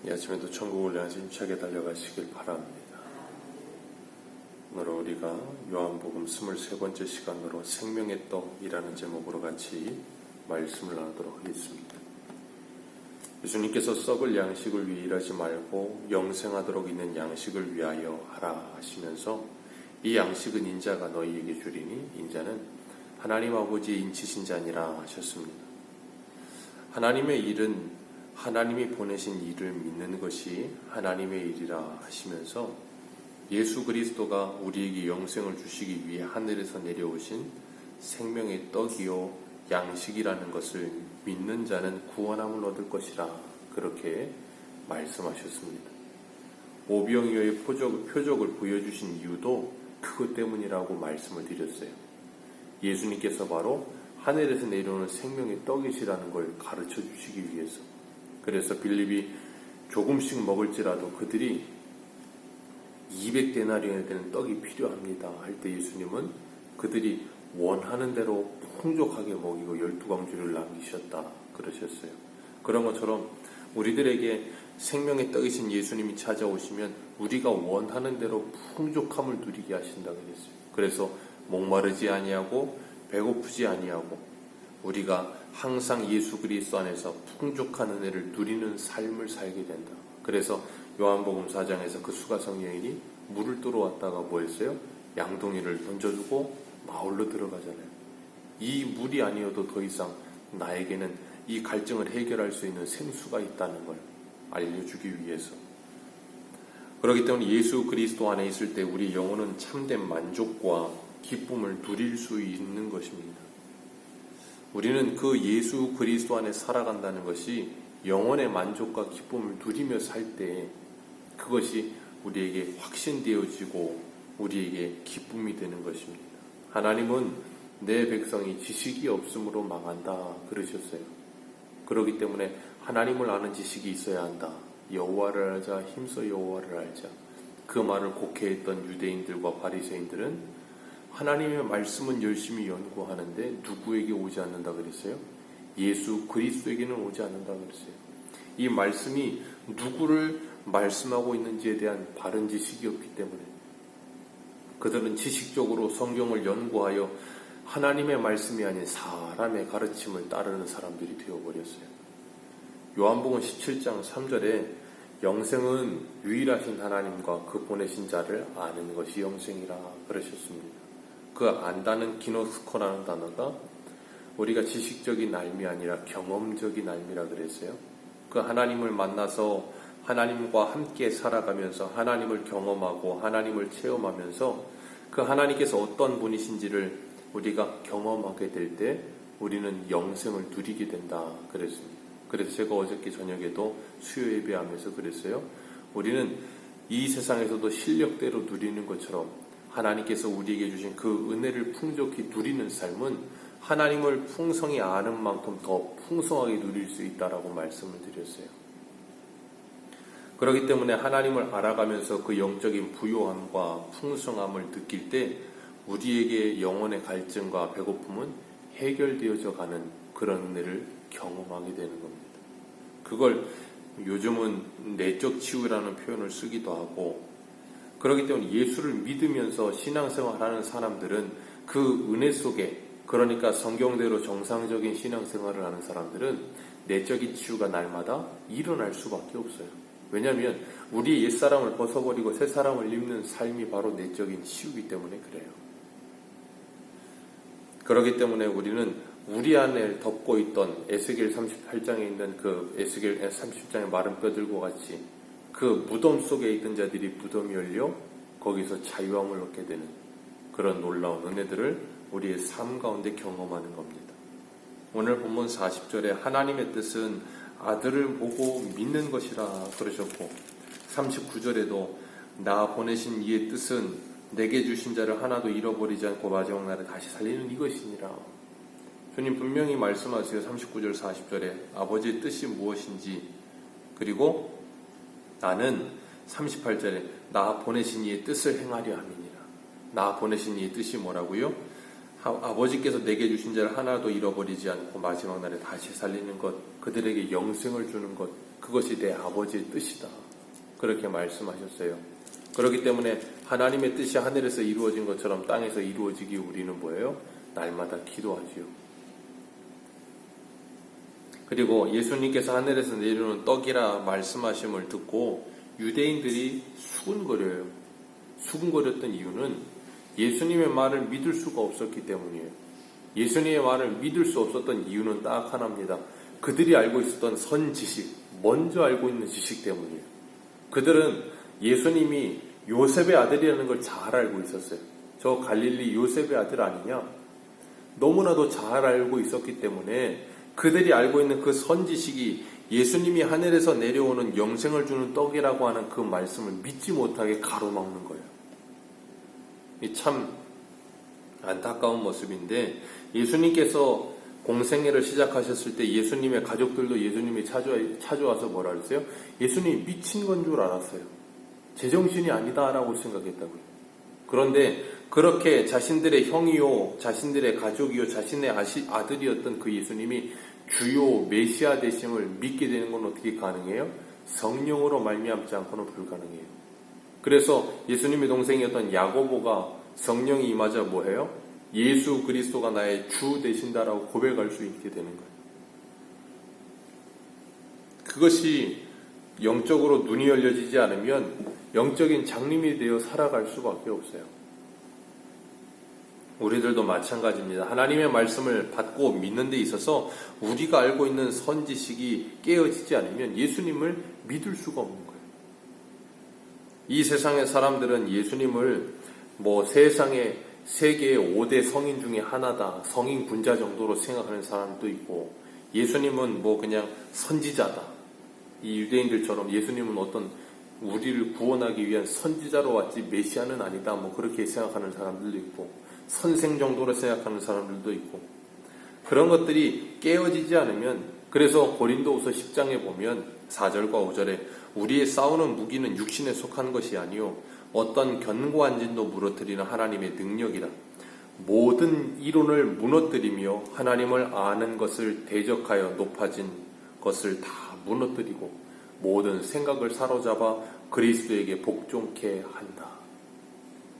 이 아침에도 천국을 향해서 힘차게 달려가시길 바랍니다. 오늘 우리가 요한복음 23번째 시간으로 생명의 떡이라는 제목으로 같이 말씀을 나누도록 하겠습니다. 예수님께서 썩을 양식을 위해 일하지 말고 영생하도록 있는 양식을 위하여 하라 하시면서 이 양식은 인자가 너희에게 주리니 인자는 하나님 아버지의 인치신 자니라 하셨습니다. 하나님의 일은 하나님이 보내신 일을 믿는 것이 하나님의 일이라 하시면서 예수 그리스도가 우리에게 영생을 주시기 위해 하늘에서 내려오신 생명의 떡이요 양식이라는 것을 믿는 자는 구원함을 얻을 것이라 그렇게 말씀하셨습니다. 오병이어의 표적을 보여주신 이유도 그것 때문이라고 말씀을 드렸어요. 예수님께서 바로 하늘에서 내려오는 생명의 떡이시라는 걸 가르쳐 주시기 위해서. 그래서 빌립이 조금씩 먹을지라도 그들이 200데나리온에 되는 떡이 필요합니다 할 때 예수님은 그들이 원하는 대로 풍족하게 먹이고 12광주를 남기셨다 그러셨어요. 그런 것처럼 우리들에게 생명의 떡이신 예수님이 찾아오시면 우리가 원하는 대로 풍족함을 누리게 하신다 그랬어요. 그래서 목마르지 아니하고 배고프지 아니하고 우리가 항상 예수 그리스도 안에서 풍족한 은혜를 누리는 삶을 살게 된다. 그래서 요한복음 4장에서 그 수가성 여인이 물을 뚫어왔다가 뭐 했어요? 양동이를 던져주고 마을로 들어가잖아요. 이 물이 아니어도 더 이상 나에게는 이 갈증을 해결할 수 있는 생수가 있다는 걸 알려주기 위해서. 그렇기 때문에 예수 그리스도 안에 있을 때 우리 영혼은 참된 만족과 기쁨을 누릴 수 있는 것입니다. 우리는 그 예수 그리스도 안에 살아간다는 것이 영혼의 만족과 기쁨을 누리며 살 때 그것이 우리에게 확신되어지고 우리에게 기쁨이 되는 것입니다. 하나님은 내 백성이 지식이 없으므로 망한다 그러셨어요. 그렇기 때문에 하나님을 아는 지식이 있어야 한다. 여호와를 알자, 힘써 여호와를 알자. 그 말을 곡해했던 유대인들과 바리새인들은 하나님의 말씀은 열심히 연구하는데 누구에게 오지 않는다 그랬어요? 예수 그리스도에게는 오지 않는다 그랬어요. 이 말씀이 누구를 말씀하고 있는지에 대한 바른 지식이 없기 때문에 그들은 지식적으로 성경을 연구하여 하나님의 말씀이 아닌 사람의 가르침을 따르는 사람들이 되어버렸어요. 요한복음 17장 3절에 영생은 유일하신 하나님과 그 보내신 자를 아는 것이 영생이라 그러셨습니다. 그 안다는 기노스코라는 단어가 우리가 지식적인 알미 아니라 경험적인 알미라 그랬어요. 그 하나님을 만나서 하나님과 함께 살아가면서 하나님을 경험하고 하나님을 체험하면서 그 하나님께서 어떤 분이신지를 우리가 경험하게 될 때 우리는 영생을 누리게 된다 그랬습니다. 그래서 제가 어저께 저녁에도 수요 예배하면서 그랬어요. 우리는 이 세상에서도 실력대로 누리는 것처럼 하나님께서 우리에게 주신 그 은혜를 풍족히 누리는 삶은 하나님을 풍성히 아는 만큼 더 풍성하게 누릴 수 있다라고 말씀을 드렸어요. 그렇기 때문에 하나님을 알아가면서 그 영적인 부요함과 풍성함을 느낄 때 우리에게 영혼의 갈증과 배고픔은 해결되어져 가는 그런 은혜를 경험하게 되는 겁니다. 그걸 요즘은 내적 치유라는 표현을 쓰기도 하고 그렇기 때문에 예수를 믿으면서 신앙생활하는 사람들은 그 은혜 속에 그러니까 성경대로 정상적인 신앙생활을 하는 사람들은 내적인 치유가 날마다 일어날 수밖에 없어요. 왜냐하면 우리의 옛사람을 벗어버리고 새사람을 입는 삶이 바로 내적인 치유이기 때문에 그래요. 그렇기 때문에 우리는 우리 안에 덮고 있던 에스겔 38장에 있는 그 에스겔 30장의 마른 뼈들과 같이 그 무덤 속에 있던 자들이 무덤이 열려 거기서 자유함을 얻게 되는 그런 놀라운 은혜들을 우리의 삶 가운데 경험하는 겁니다. 오늘 본문 40절에 하나님의 뜻은 아들을 보고 믿는 것이라 그러셨고 39절에도 나 보내신 이의 뜻은 내게 주신 자를 하나도 잃어버리지 않고 마지막 날에 다시 살리는 이것이니라. 주님 분명히 말씀하세요. 39절 40절에 아버지의 뜻이 무엇인지 그리고 나는 38절에 나 보내신 이의 뜻을 행하려 함이니라. 나 보내신 이의 뜻이 뭐라고요? 아버지께서 내게 주신 자를 하나도 잃어버리지 않고 마지막 날에 다시 살리는 것, 그들에게 영생을 주는 것, 그것이 내 아버지의 뜻이다. 그렇게 말씀하셨어요. 그렇기 때문에 하나님의 뜻이 하늘에서 이루어진 것처럼 땅에서 이루어지기 우리는 뭐예요? 날마다 기도하지요. 그리고 예수님께서 하늘에서 내려오는 떡이라 말씀하심을 듣고 유대인들이 수군거려요. 수군거렸던 이유는 예수님의 말을 믿을 수가 없었기 때문이에요. 예수님의 말을 믿을 수 없었던 이유는 딱 하나입니다. 그들이 알고 있었던 선지식, 먼저 알고 있는 지식 때문이에요. 그들은 예수님이 요셉의 아들이라는 걸 잘 알고 있었어요. 저 갈릴리 요셉의 아들 아니냐? 너무나도 잘 알고 있었기 때문에 그들이 알고 있는 그 선지식이 예수님이 하늘에서 내려오는 영생을 주는 떡이라고 하는 그 말씀을 믿지 못하게 가로막는 거예요. 이 참 안타까운 모습인데, 예수님께서 공생애를 시작하셨을 때 예수님의 가족들도 예수님이 찾아와서 뭐라 그랬어요? 예수님이 미친 건 줄 알았어요. 제정신이 아니다라고 생각했다고요. 그런데 그렇게 자신들의 형이요, 자신들의 가족이요, 자신의 아들이었던 그 예수님이 주요 메시아 되심을 믿게 되는 건 어떻게 가능해요? 성령으로 말미암지 않고는 불가능해요. 그래서 예수님의 동생이었던 야고보가 성령이 임하자 뭐해요? 예수 그리스도가 나의 주 되신다라고 고백할 수 있게 되는 거예요. 그것이 영적으로 눈이 열려지지 않으면 영적인 장님이 되어 살아갈 수밖에 없어요. 우리들도 마찬가지입니다. 하나님의 말씀을 받고 믿는 데 있어서 우리가 알고 있는 선지식이 깨어지지 않으면 예수님을 믿을 수가 없는 거예요. 이 세상의 사람들은 예수님을 세상의 세계의 5대 성인 중에 하나다, 성인 군자 정도로 생각하는 사람도 있고, 예수님은 그냥 선지자다. 이 유대인들처럼 예수님은 어떤 우리를 구원하기 위한 선지자로 왔지 메시아는 아니다. 그렇게 생각하는 사람들도 있고, 선생 정도로 생각하는 사람들도 있고, 그런 것들이 깨어지지 않으면, 그래서 고린도후서 10장에 보면 4절과 5절에 우리의 싸우는 무기는 육신에 속한 것이 아니요 어떤 견고한 진도 무너뜨리는 하나님의 능력이라. 모든 이론을 무너뜨리며 하나님을 아는 것을 대적하여 높아진 것을 다 무너뜨리고 모든 생각을 사로잡아 그리스도에게 복종케 한다.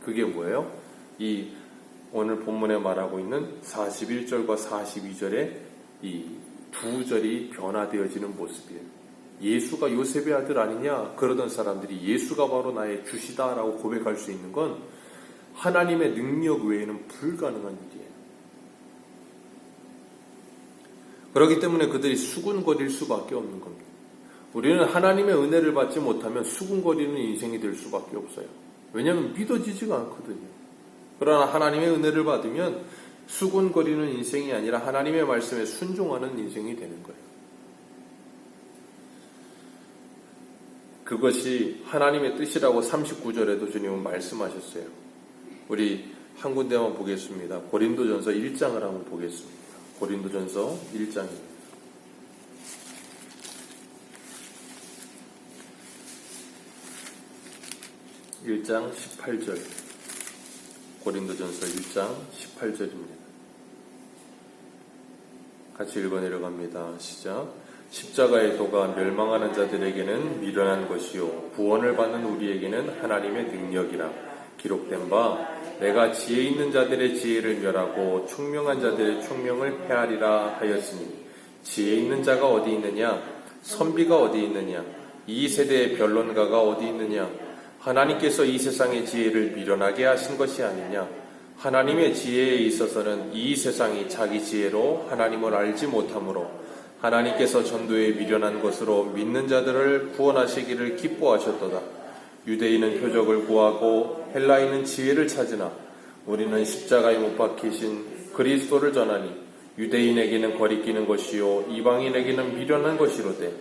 그게 뭐예요? 이 오늘 본문에 말하고 있는 41절과 42절의 이 두 절이 변화되어지는 모습이에요. 예수가 요셉의 아들 아니냐? 그러던 사람들이 예수가 바로 나의 주시다라고 고백할 수 있는 건 하나님의 능력 외에는 불가능한 일이에요. 그렇기 때문에 그들이 수군거릴 수밖에 없는 겁니다. 우리는 하나님의 은혜를 받지 못하면 수군거리는 인생이 될 수밖에 없어요. 왜냐하면 믿어지지가 않거든요. 그러나 하나님의 은혜를 받으면 수군거리는 인생이 아니라 하나님의 말씀에 순종하는 인생이 되는 거예요. 그것이 하나님의 뜻이라고 39절에도 주님은 말씀하셨어요. 우리 한 군데만 보겠습니다. 고린도전서 1장을 한번 보겠습니다. 고린도전서 1장입니다. 1장 18절. 고린도전서 1장 18절입니다. 같이 읽어 내려갑니다. 시작. 십자가의 도가 멸망하는 자들에게는 미련한 것이요 구원을 받는 우리에게는 하나님의 능력이라. 기록된 바 내가 지혜 있는 자들의 지혜를 멸하고 총명한 자들의 총명을 폐하리라 하였으니 지혜 있는 자가 어디 있느냐? 선비가 어디 있느냐? 이 세대의 변론가가 어디 있느냐? 하나님께서 이 세상의 지혜를 미련하게 하신 것이 아니냐? 하나님의 지혜에 있어서는 이 세상이 자기 지혜로 하나님을 알지 못하므로 하나님께서 전도에 미련한 것으로 믿는 자들을 구원하시기를 기뻐하셨도다. 유대인은 표적을 구하고 헬라인은 지혜를 찾으나 우리는 십자가에 못 박히신 그리스도를 전하니 유대인에게는 거리끼는 것이요 이방인에게는 미련한 것이로되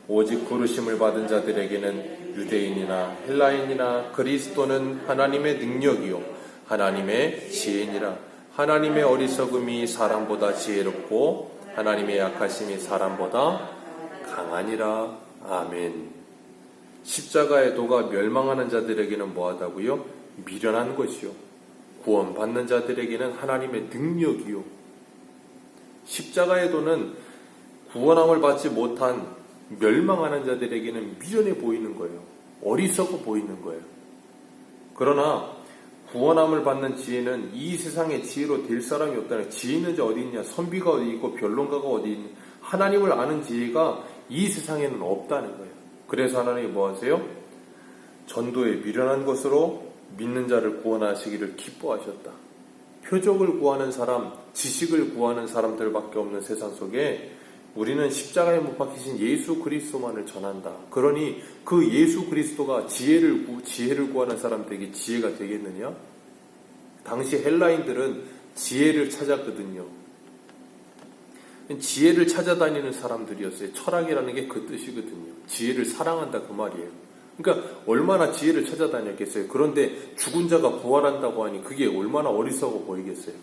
오직 부르심을 받은 자들에게는 유대인이나 헬라인이나 그리스도는 하나님의 능력이요 하나님의 지혜니라. 하나님의 어리석음이 사람보다 지혜롭고 하나님의 약하심이 사람보다 강하니라. 아멘. 십자가의 도가 멸망하는 자들에게는 뭐하다고요? 미련한 것이요 구원받는 자들에게는 하나님의 능력이요. 십자가의 도는 구원함을 받지 못한 멸망하는 자들에게는 미련해 보이는 거예요. 어리석어 보이는 거예요. 그러나 구원함을 받는 지혜는 이 세상의 지혜로 될 사람이 없다는, 지혜는 어디 있냐, 선비가 어디 있고 변론가가 어디 있냐, 하나님을 아는 지혜가 이 세상에는 없다는 거예요. 그래서 하나님이 뭐 하세요? 전도에 미련한 것으로 믿는 자를 구원하시기를 기뻐하셨다. 표적을 구하는 사람, 지식을 구하는 사람들밖에 없는 세상 속에 우리는 십자가에 못 박히신 예수 그리스도만을 전한다. 그러니 그 예수 그리스도가 지혜를 구하는 사람들에게 지혜가 되겠느냐? 당시 헬라인들은 지혜를 찾았거든요. 지혜를 찾아다니는 사람들이었어요. 철학이라는 게 그 뜻이거든요. 지혜를 사랑한다 그 말이에요. 그러니까 얼마나 지혜를 찾아다녔겠어요. 그런데 죽은 자가 부활한다고 하니 그게 얼마나 어리석어 보이겠어요.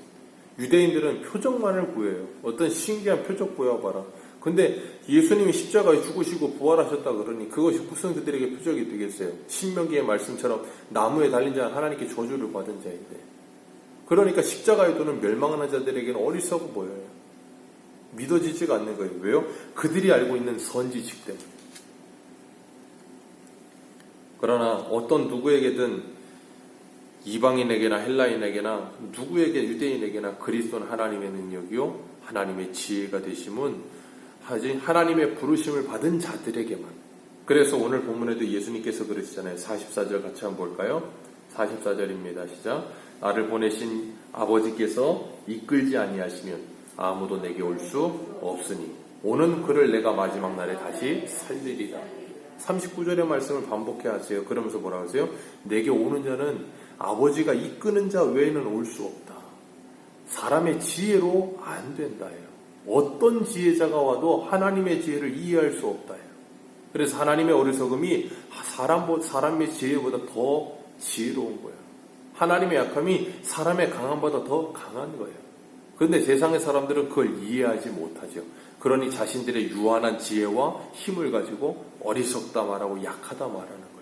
유대인들은 표적만을 구해요. 어떤 신기한 표적 구해봐라. 근데 예수님이 십자가에 죽으시고 부활하셨다 그러니 그것이 무슨 그들에게 표적이 되겠어요. 신명기의 말씀처럼 나무에 달린 자는 하나님께 저주를 받은 자인데, 그러니까 십자가에 두는 멸망하는 자들에게는 어리석어 보여요. 믿어지지가 않는 거예요. 왜요? 그들이 알고 있는 선지식 때문에. 그러나 어떤 누구에게든, 이방인에게나 헬라인에게나 누구에게, 유대인에게나 그리스도는 하나님의 능력이요 하나님의 지혜가 되심은 하나님의 부르심을 받은 자들에게만. 그래서 오늘 본문에도 예수님께서 그러시잖아요. 44절 같이 한번 볼까요? 44절입니다. 시작. 나를 보내신 아버지께서 이끌지 아니하시면 아무도 내게 올 수 없으니 오는 그를 내가 마지막 날에 다시 살리리라. 39절의 말씀을 반복해 하세요. 그러면서 뭐라 하세요? 내게 오는 자는 아버지가 이끄는 자 외에는 올 수 없다. 사람의 지혜로 안 된다예요. 어떤 지혜자가 와도 하나님의 지혜를 이해할 수 없다예요. 그래서 하나님의 어리석음이 사람의 지혜보다 더 지혜로운 거예요. 하나님의 약함이 사람의 강함보다 더 강한 거예요. 그런데 세상의 사람들은 그걸 이해하지 못하죠. 그러니 자신들의 유한한 지혜와 힘을 가지고 어리석다 말하고 약하다 말하는 거예요.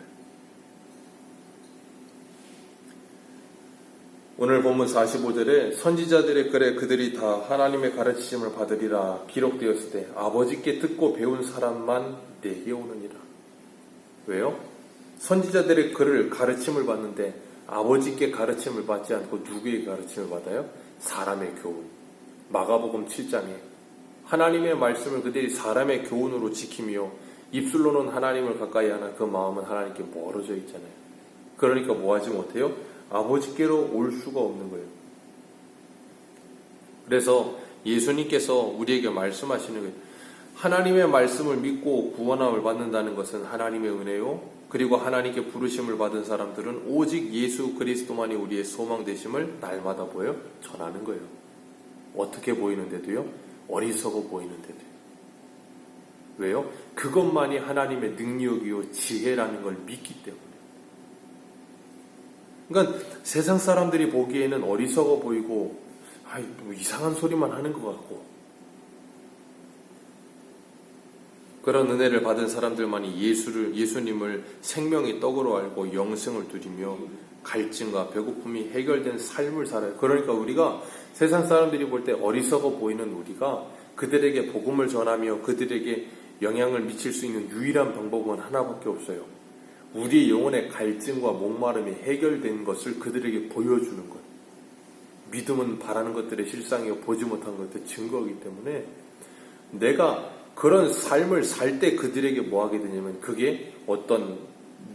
오늘 본문 45절에 선지자들의 글에 그들이 다 하나님의 가르치심을 받으리라 기록되었을 때 아버지께 듣고 배운 사람만 내게 오느니라. 왜요? 선지자들의 글을 가르침을 받는데 아버지께 가르침을 받지 않고 누구의 가르침을 받아요? 사람의 교훈. 마가복음 7장에 하나님의 말씀을 그들이 사람의 교훈으로 지키며 입술로는 하나님을 가까이 하나 그 마음은 하나님께 멀어져 있잖아요. 그러니까 뭐 하지 못해요? 아버지께로 올 수가 없는 거예요. 그래서 예수님께서 우리에게 말씀하시는 거예요. 하나님의 말씀을 믿고 구원함을 받는다는 것은 하나님의 은혜요. 그리고 하나님께 부르심을 받은 사람들은 오직 예수 그리스도만이 우리의 소망 되심을 날마다 보여 전하는 거예요. 어떻게 보이는데도요? 어리석어 보이는데도요. 왜요? 그것만이 하나님의 능력이요 지혜라는 걸 믿기 때문에. 그러니까 세상 사람들이 보기에는 어리석어 보이고 뭐 이상한 소리만 하는 것 같고, 그런 은혜를 받은 사람들만이 예수님을 생명의 떡으로 알고 영생을 누리며 갈증과 배고픔이 해결된 삶을 살아요. 그러니까 우리가 세상 사람들이 볼 때 어리석어 보이는 우리가 그들에게 복음을 전하며 그들에게 영향을 미칠 수 있는 유일한 방법은 하나밖에 없어요. 우리 영혼의 갈증과 목마름이 해결된 것을 그들에게 보여주는 것. 믿음은 바라는 것들의 실상이고 보지 못한 것들의 증거이기 때문에 내가 그런 삶을 살 때 그들에게 뭐 하게 되냐면 그게 어떤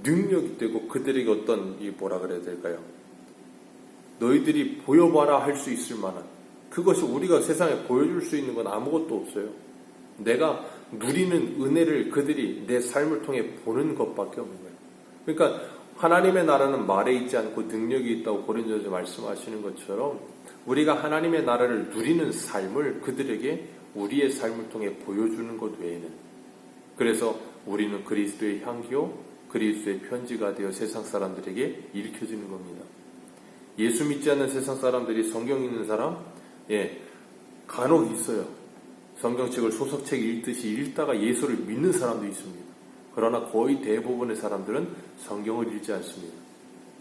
능력이 되고 그들에게 어떤 뭐라 그래야 될까요? 너희들이 보여봐라 할 수 있을 만한, 그것이 우리가 세상에 보여줄 수 있는 건 아무것도 없어요. 내가 누리는 은혜를 그들이 내 삶을 통해 보는 것밖에 없는 거예요. 그러니까 하나님의 나라는 말에 있지 않고 능력이 있다고 고린도전서 말씀하시는 것처럼 우리가 하나님의 나라를 누리는 삶을 그들에게 우리의 삶을 통해 보여주는 것 외에는, 그래서 우리는 그리스도의 향기요 그리스도의 편지가 되어 세상 사람들에게 일켜지는 겁니다. 예수 믿지 않는 세상 사람들이 성경 읽는 사람? 간혹 있어요. 성경책을 소설책 읽듯이 읽다가 예수를 믿는 사람도 있습니다. 그러나 거의 대부분의 사람들은 성경을 읽지 않습니다.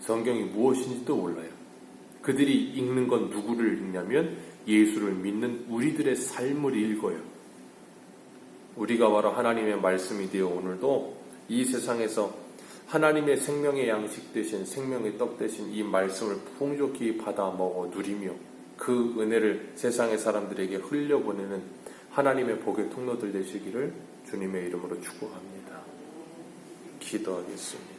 성경이 무엇인지도 몰라요. 그들이 읽는 건 누구를 읽냐면 예수를 믿는 우리들의 삶을 읽어요. 우리가 바로 하나님의 말씀이 되어 오늘도 이 세상에서 하나님의 생명의 양식 되신 생명의 떡 되신 이 말씀을 풍족히 받아 먹어 누리며 그 은혜를 세상의 사람들에게 흘려보내는 하나님의 복의 통로들 되시기를 주님의 이름으로 축복합니다. 기도하겠습니다.